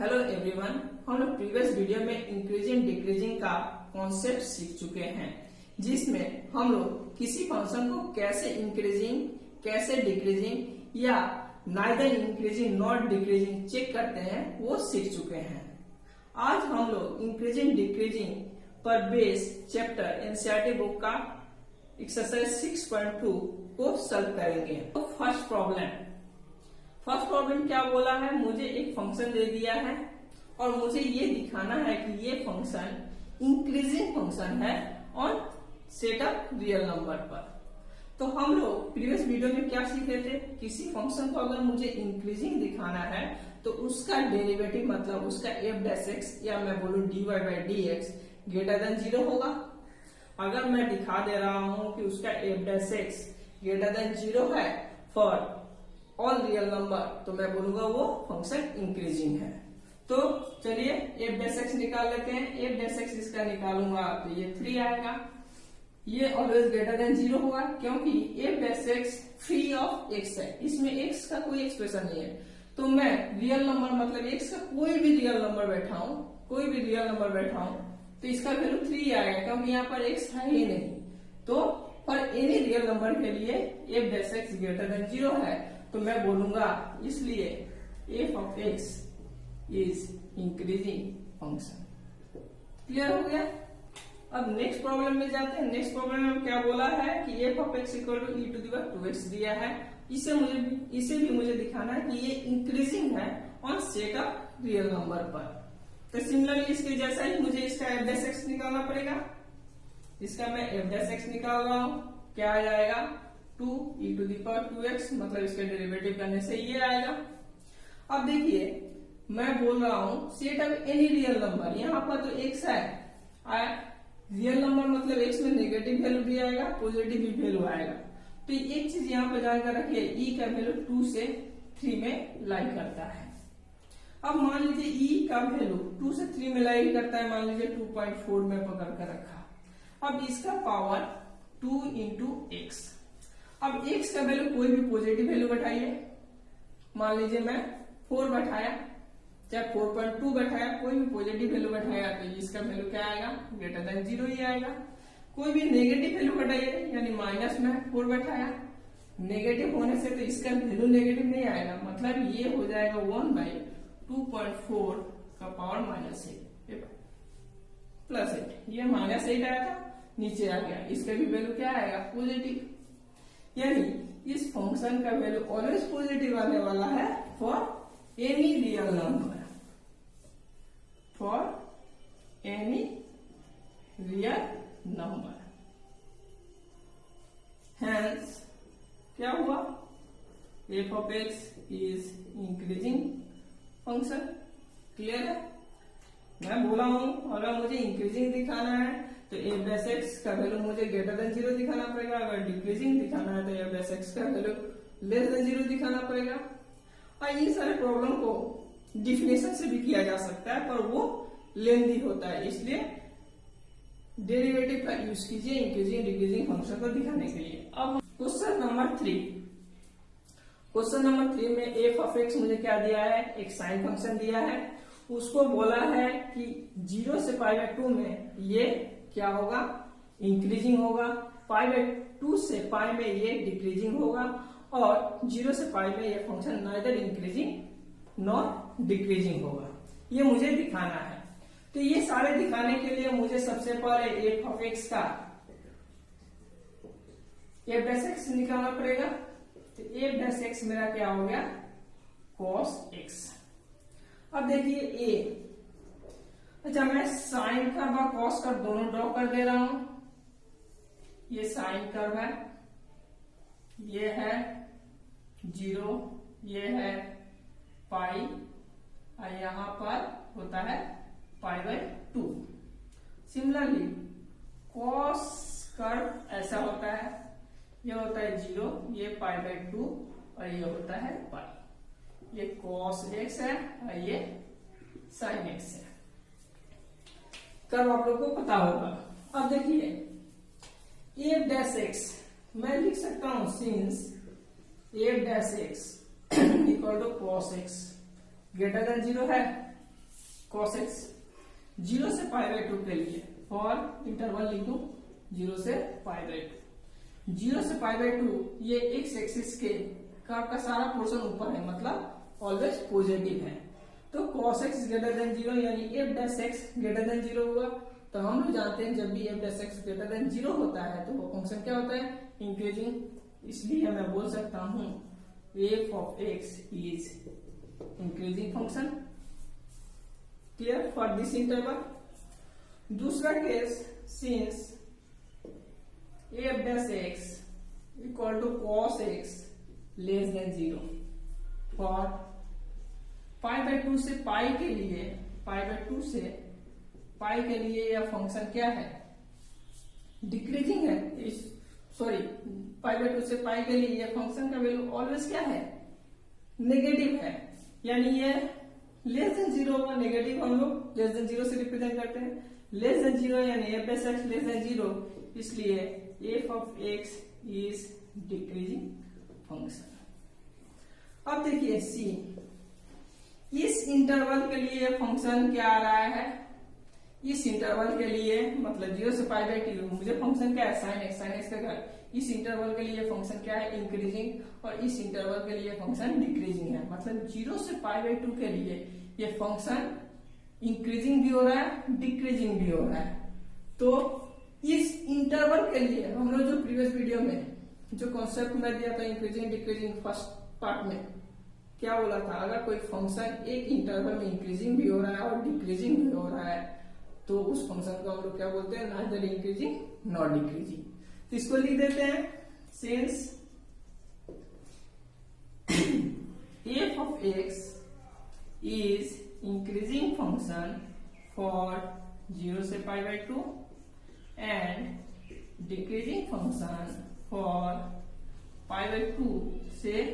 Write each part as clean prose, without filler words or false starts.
Hello everyone, हम लोग previous video में इंक्रीजिंग डिक्रीजिंग का कॉन्सेप्ट सीख चुके हैं, जिसमें हम लोग किसी फंक्शन को कैसे इंक्रीजिंग कैसे डिक्रीजिंग या neither increasing not decreasing check करते हैं वो सीख चुके हैं। आज हम लोग इंक्रीजिंग डिक्रीजिंग पर बेस चैप्टर एनसीईआरटी बुक का एक्सरसाइज 6.2 को सॉल्व करेंगे। तो फर्स्ट प्रॉब्लम क्या बोला है, मुझे एक फंक्शन दे दिया है और मुझे ये दिखाना है कि ये फंक्शन इंक्रीजिंग फंक्शन है on set of real number पर। तो हम लोग प्रीवियस वीडियो में क्या सीखे थे, किसी फंक्शन को अगर मुझे इंक्रीजिंग दिखाना है तो उसका डेरिवेटिव मतलब उसका एफ डैश एक्स या मैं बोलूं dy by d x greater than 0 होगा। अगर मैं दिखा दे रहा हूं कि उसका F dash x greater than 0 है फॉर ऑल रियल नंबर, तो मैं बोलूंगा वो फंक्शन इंक्रीजिंग है। तो चलिए एफ डैश एक्स निकाल लेते हैं। एफ डैश एक्स इसका निकालूंगा तो ये 3 आएगा। ये ऑलवेज ग्रेटर देन 0 होगा क्योंकि F dash x free of x है, इसमें एक्स का कोई एक्सप्रेशन नहीं है। तो मैं रियल नंबर मतलब एक्स का कोई भी रियल नंबर बैठाऊं तो इसका वैल्यू 3 आएगा क्योंकि यहाँ पर एक्स है ही नहीं। तो पर एनी रियल नंबर के लिए F dash x greater than 0 है, तो मैं बोलूंगा इसलिए F of x is increasing function. Clear हो गया। अब नेक्स्ट प्रॉब्लम में जाते हैं। नेक्स्ट प्रॉब्लम में क्या बोला है कि f of x equal to e to the power 2x दिया है। इसे भी मुझे दिखाना है कि ये इंक्रीजिंग है on set of real number पर। तो सिमिलरली इसके जैसा ही मुझे इसका एफ डैश एक्स निकालना पड़ेगा। इसका मैं एफ डैश एक्स निकाल रहा हूं, क्या आ जाएगा 2 e to the power 2x, मतलब इसका डेरिवेटिव करने से ये आएगा। अब देखिए मैं बोल रहा हूं set of any real number, यहाँ पर तो x है, रियल नंबर मतलब x में नेगेटिव वैल्यू भी आएगा पॉजिटिव भी वैल्यू आएगा। तो एक चीज यहाँ पर जानकर रखिए, e का वैल्यू 2 से 3 में लाई करता है। अब मान लीजिए e का वैल्यू 2 से 3 में लाई करता है, मान लीजिए 2.4 में पकड़ कर रखा। अब इसका पावर 2 इंटू एक्स। अब x का वैल्यू कोई भी पॉजिटिव वैल्यू बैठाइए, मान लीजिए मैं 4 बैठाया चाहे 4.2 बैठाया, कोई भी पॉजिटिव वैल्यू बैठाया तो इसका वैल्यू क्या आएगा ग्रेटर देन 0 ही आएगा। कोई भी नेगेटिव वैल्यू बैठाइए, यानी माइनस में 4 बैठाया, नेगेटिव होने से तो इसका वैल्यू नेगेटिव नहीं आएगा, मतलब ये हो जाएगा 1/2.4 का पावर -8 प्लस 8। ये -8 आया था, नीचे आ गया, इसका भी वैल्यू क्या आएगा पॉजिटिव। यानी इस फंक्शन का वैल्यू ऑलवेज पॉजिटिव आने वाला है for any real number, for any real number. Hence क्या हुआ, F of x is increasing function. Clear है। मैं बोला हूं अगर मुझे इंक्रीजिंग दिखाना है तो एफ डैश एक्स का वैल्यू मुझे ग्रेटर देन 0 दिखाना पड़ेगा, अगर डिक्रीजिंग दिखाना है तो एफ डैश एक्स का वैल्यू लेस देन 0 दिखाना पड़ेगा। और ये सारे प्रॉब्लम को डिफिनेशन से भी किया जा सकता है पर वो लेंथी होता है, इसलिए डेरिवेटिव का यूज कीजिए इंक्रीजिंग डिक्रीजिंग फंक्शन को दिखाने के लिए। अब क्वेश्चन नंबर 3 में एफ ऑफ एक्स मुझे क्या दिया है, एक साइन फंक्शन दिया है। उसको बोला है कि 0 से π/2 में ये क्या होगा इंक्रीजिंग होगा, π/2 से π में ये डिक्रीजिंग होगा और 0 से π में ये function neither increasing not decreasing होगा। ये मुझे दिखाना है। तो ये सारे दिखाने के लिए मुझे सबसे पहले एफ ऑफ एक्स का एफ डैश एक्स निकालना पड़ेगा। तो एफ डैश एक्स मेरा क्या हो गया cos x। अब देखिए ए, अच्छा मैं साइन कर्व और कॉस कर्व दोनों ड्रॉ कर दे रहा हूं। ये साइन कर्व है, ये है 0, ये है पाई और यहां पर होता है π/2। सिमिलरली कॉस कर्व ऐसा होता है, ये होता है 0, ये π/2 और ये होता है पाई। ये cos x है और ये sin x है। कर्व आप लोगों को पता होगा। अब देखिए एफ डैश एक्स मैं लिख सकता हूं since f dash x equal to cos x greater than 0 है, cos x 0 से π/2 के लिए फॉर इंटरवल लिखूं 0 से π/2। 0 से π/2 ये x एक्सिस के का सारा पोर्शन ऊपर है, मतलब ऑलवेज पॉजिटिव है। तो cos x ग्रेटर देन 0 यानी f dash x greater than 0 हुआ। तो हम लोग जानते हैं जब भी f dash x greater than 0 होता है तो वो फंक्शन क्या होता है, इंक्रीजिंग। इसलिए मैं बोल सकता हूं f of x is increasing function. Clear for this interval. दूसरा case, since f dash x equal to cos x less than 0 for π/2 से पाई के लिए, π/2 से पाई के लिए यह फंक्शन क्या है, डिक्रीजिंग है। सॉरी, π/2 से पाई के लिए यह फंक्शन का वैल्यू ऑलवेज क्या है, नेगेटिव है। यानी ये लेस देन 0 होगा, नेगेटिव हम लोग लेस देन 0 से रिप्रेजेंट करते हैं। लेस देन 0 यानी f dash x less than 0, इसलिए f of x is decreasing function. अब देखिए सी, इस इंटरवल के लिए फंक्शन क्या आ रहा है, इस इंटरवल के लिए मतलब 0 से π/2 मुझे फंक्शन क्या है, sin x का घर। इस इंटरवल के लिए फंक्शन क्या है, इंक्रीजिंग, और इस इंटरवल के लिए फंक्शन डिक्रीजिंग है। मतलब 0 से π/2 के लिए ये फंक्शन इंक्रीजिंग भी हो रहा है, डिक्रीजिंग भी हो रहा है। तो इस इंटरवल के लिए हम लोग जो प्रीवियस वीडियो में जो कॉन्सेप्ट मैं दिया था इंक्रीजिंग डिक्रीजिंग, फर्स्ट पार्ट में क्या बोला था, अगर कोई फंक्शन एक इंटरवल में इंक्रीजिंग भी हो रहा है और डिक्रीजिंग भी हो रहा है तो उस फंक्शन को हम लोग क्या बोलते हैं, नाइदर इंक्रीजिंग नॉट डिक्रीजिंग। तो इसको लिख देते हैं, since f of x is increasing function for 0 से π/2 एंड डिक्रीजिंग फंक्शन फॉर π/2 से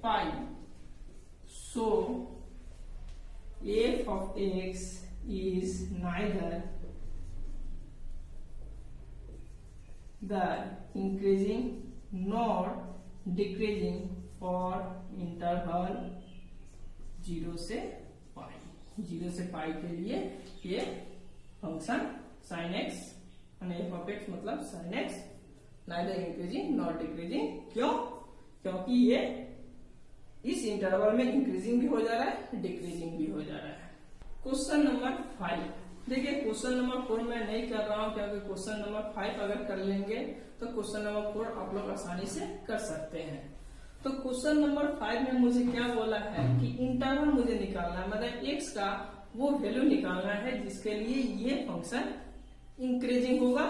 पाई। So f of x is neither the increasing nor decreasing for interval 0 से पाई। 0 से पाई के लिए ये फंक्शन sin x और f of x मतलब sin x neither increasing nor decreasing। क्यों? क्योंकि ये इस इंटरवल में इंक्रीजिंग भी हो जा रहा है, डिक्रीजिंग भी हो जा रहा है। क्वेश्चन नंबर 5 देखिए, क्वेश्चन नंबर 4 मैं नहीं कर रहा हूं क्योंकि क्वेश्चन नंबर 5 अगर कर लेंगे तो क्वेश्चन नंबर 4 आप लोग आसानी से कर सकते हैं। तो क्वेश्चन नंबर 5 में मुझे क्या बोला है कि इंटरवल मुझे निकालना है, मतलब x का वो वैल्यू निकालना है जिसके लिए ये फंक्शन इंक्रीजिंग होगा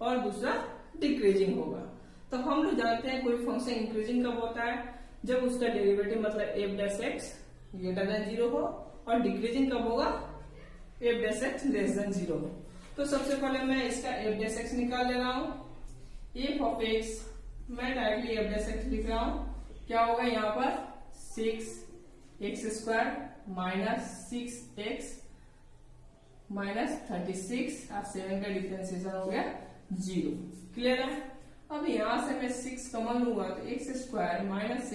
और दूसरा डिक्रीजिंग होगा। तो हम लोग जानते हैं कोई फंक्शन इंक्रीजिंग कब होता है, जब उसका डेरिवेटिव मतलब f dash x greater than 0 हो, और डिक्रीजिंग कब होगा, f dash x less than 0 हो। तो सबसे पहले मैं इसका f डैश x निकाल ले रहा हूं। f ऑफ x मैं डायरेक्टली f डैश x लिख रहा हूं। क्या होगा यहाँ पर 6x² माइनस 6x माइनस 36 और 7 का डिफरेंशिएशन हो गया 0। क्लियर है। अब यहां से मैं 6 कॉमन लूंगा तो x² माइनस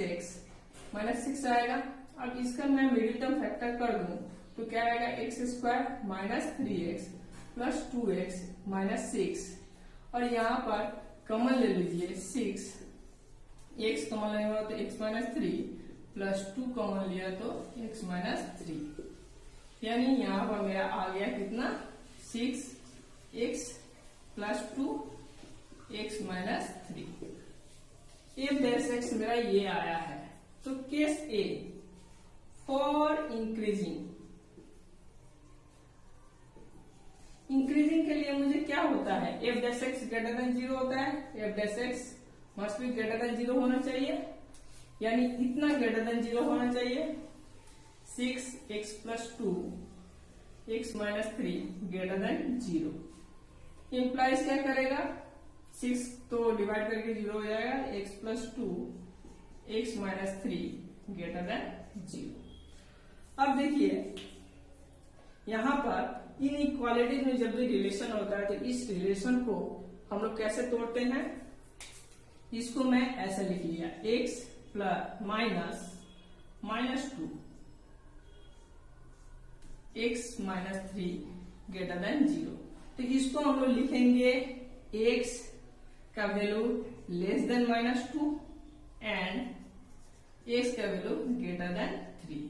माइनस 6 आएगा। अब इसका मैं मिडिल टर्म फैक्टर कर दूं तो क्या आएगा, x² minus 3x plus 2x minus 6, और यहाँ पर कॉमन ले लीजिए 6, x कॉमन लेगा तो x माइनस 3 प्लस 2 कॉमन लिया तो x माइनस 3, यानी यहाँ पर मेरा आ गया कितना, 6x plus 2 x minus 3। f dash x मेरा ये आया है। तो केस ए, फॉर इंक्रीजिंग के लिए मुझे क्या होता है, f dash x greater than 0 होता है, f dash x must be greater than 0 होना चाहिए, यानी इतना ग्रेटर देन 0 होना चाहिए। 6x plus 2 x minus 3 greater than 0 implies क्या करेगा, 6 तो डिवाइड करके 0 हो जाएगा, x plus 2 x minus 3 greater than 0। अब देखिए यहां पर इन इक्वालिटी में जब भी रिलेशन होता है तो इस रिलेशन को हम लोग कैसे तोड़ते हैं, इसको मैं ऐसे लिख लिया, x plus minus 2 x minus 3 greater than 0। तो इसको हम लोग लिखेंगे x का value less than -2 and x का value greater than 3,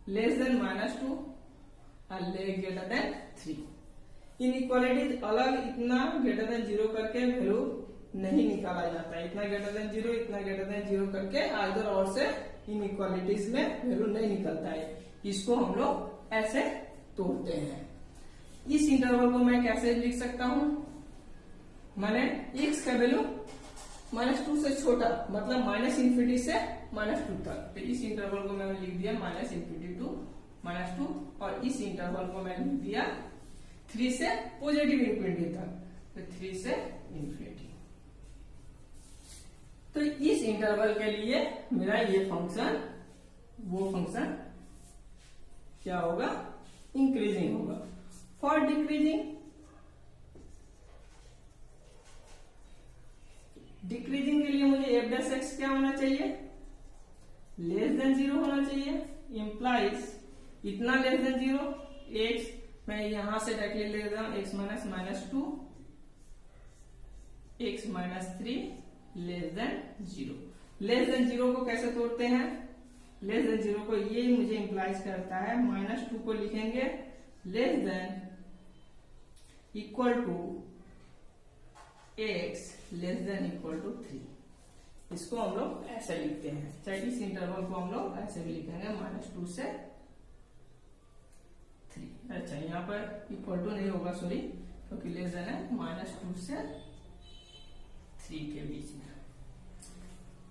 less than -2 और ग्रेटर देन 3। इनइक्वालिटीज अलग इतना ग्रेटर देन 0 करके वैल्यू नहीं निकाला जाता है। इतना ग्रेटर देन 0, इतना ग्रेटर देन 0 करके आइदर और से इनइक्वालिटीज में वैल्यू नहीं निकलता है। इसको हम लोग ऐसे तोड़ते हैं। इस इंटरवल को मैं कैसे लिख सकता हूं? मैंने x का वैल्यू -2 से छोटा, मतलब -∞ से -2 तक, तो इस इंटरवल को मैंने लिख दिया -∞ टू -2, और इस इंटरवल को मैंने लिख दिया 3 से पॉजिटिव इंफिनिटी तक, तो 3 से इंफिनिटी। तो इस इंटरवल के लिए मेरा ये फंक्शन, वो फंक्शन क्या होगा? इंक्रीजिंग होगा। फॉर डिक्रीजिंग के लिए मुझे f' क्या होना चाहिए? लेस देन 0 होना चाहिए। इंप्लाइज इतना लेस देन 0, x मैं यहां से डायरेक्टली ले रहा हूं, x minus -2, x minus 3 less than 0। Less than 0 को कैसे तोड़ते हैं? लेस देन 0 को ये मुझे इंप्लाइज करता है, -2 को लिखेंगे less than equal to x less than equal to 3। इसको हम लोग ऐसे लिखते हैं। चाहे इस इंटरवल को हम लोग ऐसे भी लिखेंगे -2 से 3। अच्छा, यहाँ पर इक्वल टू नहीं होगा, सॉरी, क्योंकि लेस देन है -2 से 3 के बीच में।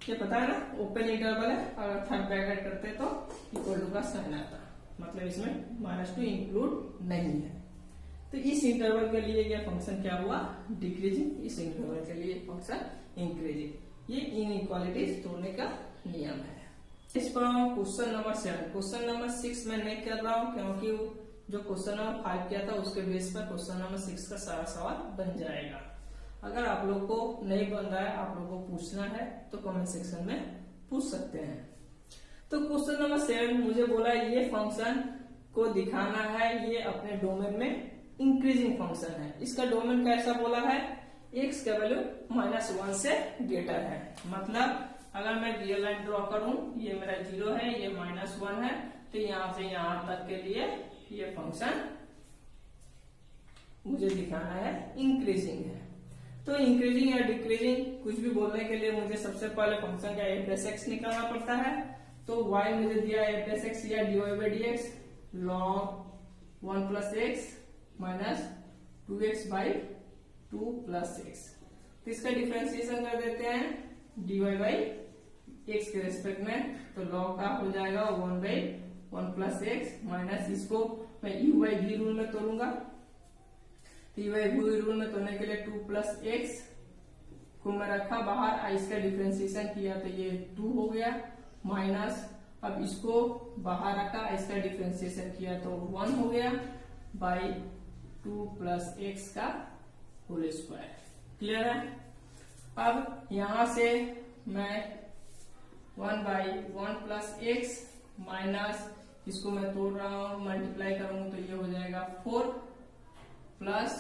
ये पता है ना, ओपन इंटरवल है, अगर थर्ड ब्रैकेट करते तो इक्वल टू का साइन आता, मतलब इसमें -2 इंक्लूड नहीं है। तो इस इंटरवल के लिए ये फंक्शन क्या हुआ? डिक्रीजिंग। इस इंटरवल के लिए फंक्शन इंक्रीजिंग। ये इनइक्वालिटीज तोड़ने का नियम है। इस पर क्वेश्चन नंबर 7। क्वेश्चन नंबर 6 में नहीं कर रहा हूं, क्योंकि जो क्वेश्चन नंबर 5 किया था उसके बेस पर क्वेश्चन नंबर 6 का सारा सवाल बन जाएगा। अगर आप लोग को नहीं बन रहा है, आप लोग को पूछना है, तो कमेंट सेक्शन में पूछ सकते हैं। तो क्वेश्चन नंबर 7 मुझे बोला ये फंक्शन को दिखाना है, ये अपने डोमेन में इंक्रीजिंग फंक्शन है। इसका डोमेन कैसा बोला है? x का वैल्यू -1 से ग्रेटर है। मतलब अगर मैं रियल लाइन ड्रॉ करूं, ये मेरा 0 है, ये -1 है, तो यहां से यहां तक के लिए ये फंक्शन मुझे दिखाना है इंक्रीजिंग है। तो इंक्रीजिंग या डिक्रीजिंग कुछ भी बोलने के लिए मुझे सबसे पहले फंक्शन का f' निकालना पड़ता है। तो y मुझे दिया f' या dy/dx log 1 plus x minus 2x by 2 plus x। तो इसका डिफरेंशिएशन कर देते हैं dy बाई x के रेस्पेक्ट में, तो log का हो जाएगा 1 बाई 1 प्लस x माइनस, इसको मैं u बाई v रूल में तोड़ूंगा। तो u बाई v रूल में तोड़ने के लिए 2 प्लस x को मैं रखा बाहर, इसका डिफरेंशिएशन किया तो ये 2 हो गया, माइनस अब इसको बाहर रखा, इसका डिफरेंशिएशन किया तो 1 हो गया, बाई 2 प्लस x का होल स्क्वायर। क्लियर है? अब यहां से मैं 1 बाई 1 प्लस x माइनस, इसको मैं तोड़ रहा हूं, मल्टीप्लाई करूंगा तो ये हो जाएगा 4 plus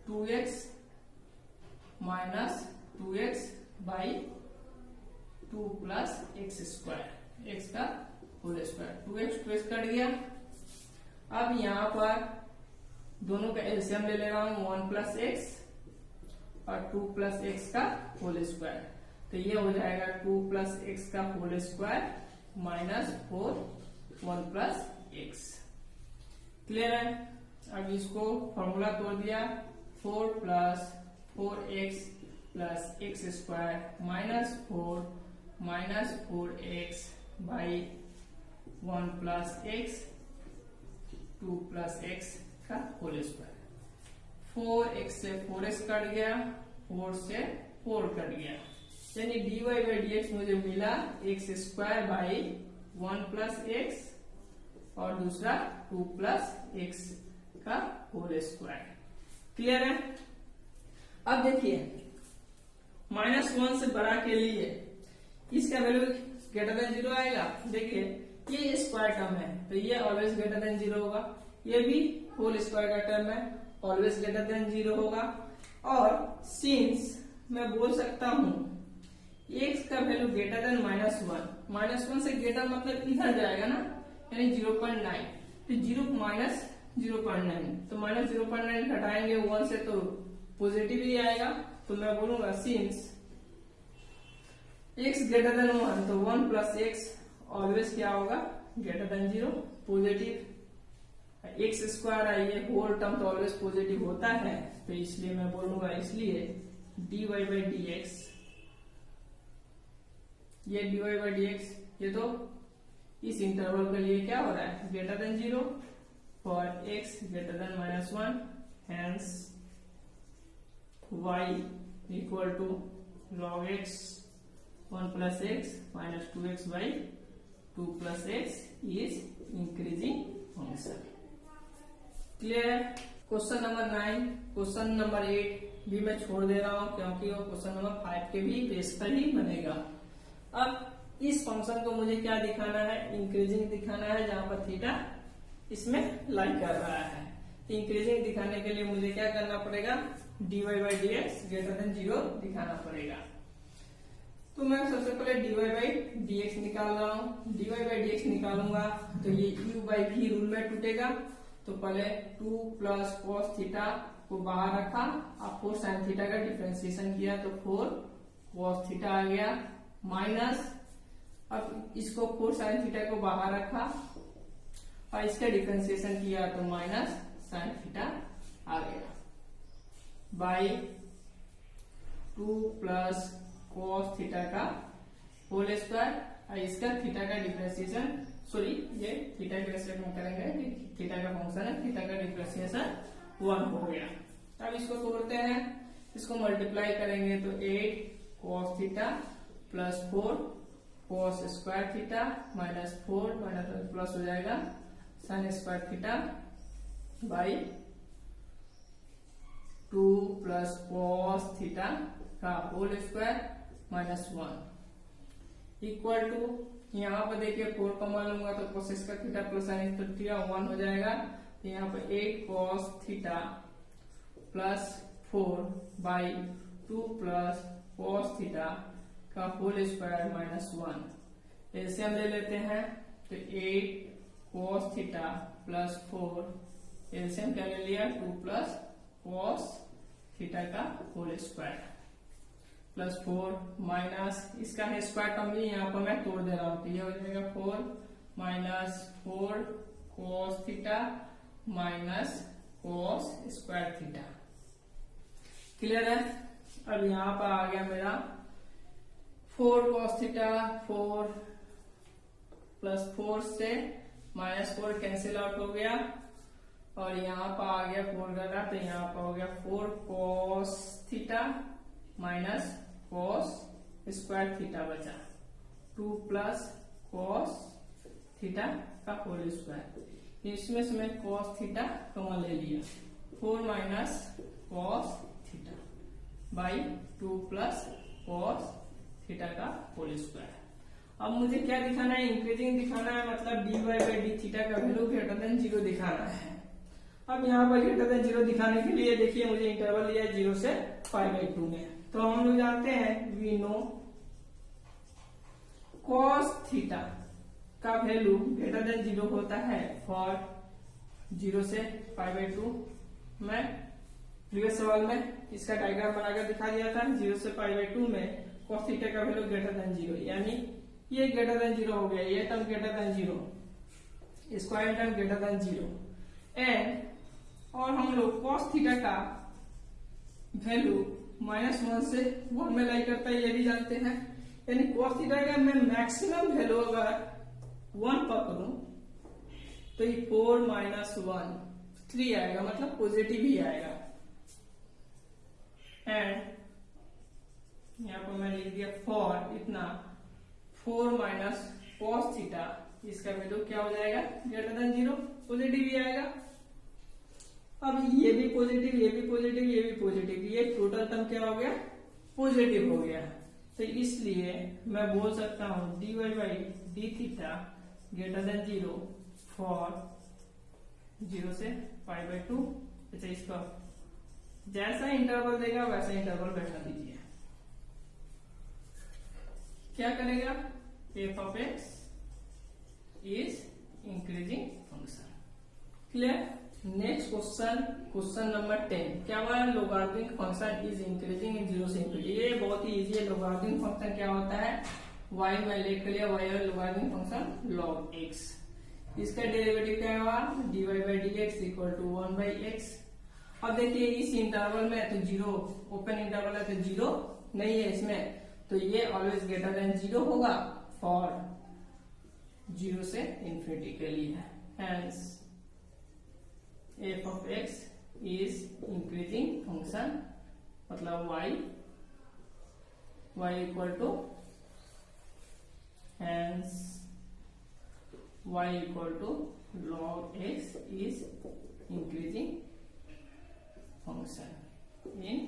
2x minus 2x by 2 plus x square, x का होल स्क्वायर। 2x कट गया। अब यहां पर दोनों का एलसीएम ले रहा हूं, 1 प्लस x और 2 प्लस x का होल स्क्वायर, तो ये हो जाएगा 2 प्लस x का whole square minus 4 1 plus x। Clear है? अब इसको फॉर्मूला तोड़ दिया, 4 plus 4x plus x square minus 4x by 1 plus x 2 plus x का होल स्क्वायर। 4x से 4x कट गया, 4 से 4 कट गया, यानी dy बाई dx मुझे मिला x square by 1 plus x और दूसरा 2 प्लस x का होल स्क्वायर। क्लियर है? अब देखिए -1 से बड़ा के लिए इसका वैल्यू ग्रेटर देन 0 आएगा। देखिए ये स्क्वायर टर्म है, तो ये ऑलवेज ग्रेटर देन 0 होगा। ये भी होल स्क्वायर का टर्म है, ऑलवेज ग्रेटर देन 0 होगा। और सिंस मैं बोल सकता हूं x का वैल्यू ग्रेटर देन -1, -1 से ग्रेटर मतलब इधर जाएगा ना, यानी 0.9, तो 0 माइनस 0.9, तो -0.9 घटाएंगे 1 से तो पॉजिटिव ही आएगा। तो मैं बोलूंगा सिंस x ग्रेटर देन 1, तो 1 प्लस x ऑलवेज क्या होगा, greater than 0, positive. X square है, ये होल टर्म तो ऑलवेज पॉजिटिव होता है, तो इसलिए मैं बोलूंगा, इसलिए dy बाई डी एक्स, ये dy बाई डी एक्स, ये तो इस इंटरवल के लिए क्या हो रहा है, greater than 0 for x greater than -1, hence y equal to log x 1 plus x minus 2x by 2 plus x is increasing function. Clear? Question number 9, question number 8 भी मैं छोड़ दे रहा हूं क्योंकि वो क्वेश्चन नंबर 5 के भी बेस पर ही बनेगा। अब इस फंक्शन को मुझे क्या दिखाना है, इंक्रीजिंग दिखाना है, जहां पर थीटा इसमें लाई कर रहा है। इंक्रीजिंग दिखाने के लिए मुझे क्या करना पड़ेगा, dy by d x greater than 0 दिखाना पड़ेगा। तो मैं सबसे पहले dy बाई डी एक्स निकाल रहा हूँ। dy बाई डी एक्स निकालूंगा तो ये u बाई v रूल में टूटेगा, तो पहले 2 प्लस cos थीटा को बाहर रखा, अब 4 sin थीटा का डिफरेंशिएशन किया तो 4 cos थीटा आ गया, माइनस अब इसको 4 sin थीटा को बाहर रखा और इसका डिफरेंशिएशन किया तो माइनस sin थीटा आ गया, बाई 2 प्लस cos थीटा का होल स्क्वायर, और इसका थीटा का डिफरेंशिएशन, सॉरी ये थीटा के रेस्पेक्ट में करेंगे, थीटा का फंक्शन है, थीटा का डिफरेंशिएशन 1 हो गया। अब इसको तोड़ते हैं, इसको मल्टीप्लाई करेंगे तो 8 cos theta plus 4 cos square theta minus 4 minus plus हो जाएगा sin square theta by 2 plus cos theta का whole square minus 1 equal to, यहाँ पर देखिए 4 कमा लूंगा तो cos square theta plus sin square theta 1 हो जाएगा, तो यहाँ पर 8 cos theta plus 4 by 2 plus cos theta का होल स्क्वायर माइनस 1। ऐसे हम ले लेते हैं तो 8 cos थीटा प्लस 4, ऐसे हम क्या ले लिया 2 प्लस cos थीटा का होल स्क्वायर प्लस 4 माइनस इसका है स्क्वायर टर्म भी यहाँ पर मैं तोड़ दे रहा हूँ, तो ये हो जाएगा 4 minus 4 cos theta minus cos square theta. Clear है? अब यहाँ पर आ गया मेरा 4 cos थीटा, 4 प्लस 4 से माइनस 4 कैंसिल आउट हो गया, और यहाँ पर आ गया 4 का, तो यहाँ पर हो गया 4 cos theta minus cos square theta बचा 2 प्लस cos थीटा का होल स्क्वायर। इसमें से मैं cos थीटा कॉमन ले लिया, 4 minus cos theta by 2 plus cos theta का होल स्क्वायर। अब मुझे क्या दिखाना है, इंक्रीजिंग दिखाना है, मतलब dy बाई डी थीटा का वैल्यू ग्रेटर देन 0 दिखाना है। अब यहाँ पर ग्रेटर देन 0 दिखाने के लिए देखिए मुझे इंटरवल लिया 0 से π/2 में, तो हम लोग जानते हैं वी नो cos थीटा का वैल्यू ग्रेटर देन 0 होता है फॉर 0 से π/2। मैं प्रीवियस सवाल में इसका डायग्राम बनाकर दिखा दिया था, 0 से π/2 में cos थीटा का वैल्यू ग्रेटर देन 0, यानी ये ग्रेटर देन 0 हो गया, ये term greater than 0, square term greater than 0 and, और हम लोग cos थीटा का वैल्यू -1 से 1 में लाई करता है, ये भी जानते हैं, यानी cos थीटा का मैं मैक्सिमम वैल्यू अगर 1 पकड़ूं तो ये 4 माइनस 1 3 आएगा, मतलब पॉजिटिव ही आएगा। एंड यहाँ पर मैं लिख दिया फॉर इतना 4 माइनस cos थीटा, इसका वैल्यू क्या हो जाएगा ग्रेटर देन 0, पॉजिटिव ही आएगा। अब ये भी पॉजिटिव, ये भी पॉजिटिव, ये भी पॉजिटिव, ये टोटल टर्म क्या हो गया पॉजिटिव हो गया, तो इसलिए मैं बोल सकता हूं dy by D theta greater than 0 for 0 से π/2। अच्छा, इसका जैसा इंटरवल देगा वैसा इंटरवल बैठा दीजिए। क्या करेगा? F of x is increasing function. Clear? Next question number 10 क्या हुआ? Logarithmic function is increasing in 0 से इन्फिनिटी। ये बहुत ही इजी है। लोगारिथमिक फंक्शन क्या होता है? y में लेट कर लिया, y और लोगारिथमिक फंक्शन log x। इसका डेरिवेटिव क्या हुआ? dy by d x equal to 1/x। अब देखिए इस इंटरवल में तो 0 ओपन इंटरवल है तो 0 नहीं है इसमें, तो ये ऑलवेज ग्रेटर देन 0 होगा फॉर 0 से इन्फिनिटी के लिए। Hence f of x is increasing function, मतलब y equal to hence y equal to log x is increasing function in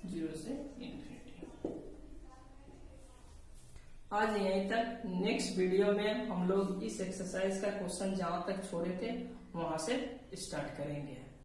0 से infinity। आज यहीं तक। नेक्स्ट वीडियो में हम लोग इस एक्सरसाइज का क्वेश्चन जहां तक छोड़े थे वहां से स्टार्ट करेंगे।